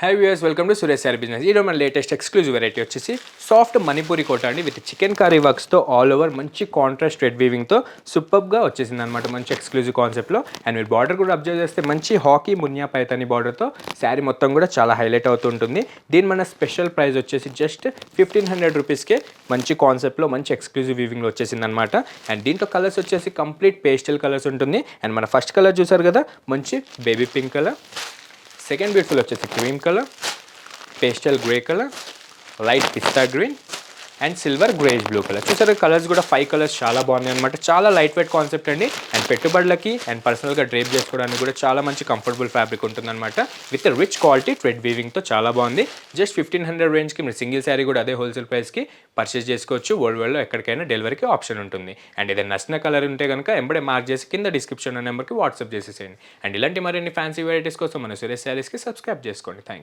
Hi viewers, welcome to Suresh sari business. ఈరోజు మన latest exclusive variety వచ్చేసి సాఫ్ట్ మణిపూరి కోట అండి విత్ చికెన్ కర్రీ వర్క్స్తో ఆల్ ఓవర్ మంచి కాంట్రాస్ట్ రెడ్ వీవింగ్తో సూపర్గా వచ్చేసింది అనమాట. మంచి ఎక్స్క్లూజివ్ కాన్సెప్ట్లో. అండ్ మీరు బార్డర్ కూడా అబ్జర్వ్ చేస్తే మంచి హాకీ మున్యా పైతాని బార్డర్తో శారీ మొత్తం కూడా చాలా హైలైట్ అవుతుంటుంది. దీని మన స్పెషల్ ప్రైస్ వచ్చేసి జస్ట్ 1500 రూపీస్కే మంచి కాన్సెప్ట్లో మంచి ఎక్స్క్లూజివ్ వీవింగ్లో వచ్చేసింది అనమాట. అండ్ దీంట్లో కలర్స్ వచ్చేసి కంప్లీట్ పేస్టల్ కలర్స్ ఉంటుంది. అండ్ మన ఫస్ట్ కలర్ చూసారు కదా, మంచి baby pink colour. Second beautiful వచ్చేసి cream colour, pastel grey colour, light pista green and silver greyish blue colour. చూసారు కలర్స్ కూడా 5 కలర్స్ చాలా బాగున్నాయి అనమాట. చాలా లైట్ వెయిట్ కాన్సెప్ట్ అండి. అండ్ పెట్టుబడులకి అండ్ పర్సనల్గా డ్రేప్ చేసుకోవడానికి కూడా చాలా మంచి కంఫర్టబుల్ ఫ్యాబ్రిక్ ఉంటుందన్నమాట. విత్ రిచ్ క్వాలిటీ థ్రెడ్ వీవింగ్తో చాలా బాగుంది. జస్ట్ 1500 రేంజ్కి మీరు సింగిల్ శారీ కూడా అదే హోల్సేల్ ప్రైస్కి పర్చేస్ చేసుకోవచ్చు. వరల్డ్ వైడ్లో ఎక్కడికైనా డెలివరీకి ఆప్షన్ ఉంటుంది. అండ్ ఏదైనా నచ్చిన కలర్ ఉంటే కనుక ఎంబడే మార్క్ చేసి కింద డిస్క్రిప్షన్ నెంబర్కి వాట్సాప్ చేసేసేయండి. అండ్ ఇలాంటి మరిన్ని ఫ్యాన్సీ వెరైటీస్ కోసం మన సురేష్ శారీస్కి సబ్స్క్రైబ్ చేసుకోండి. Thank you.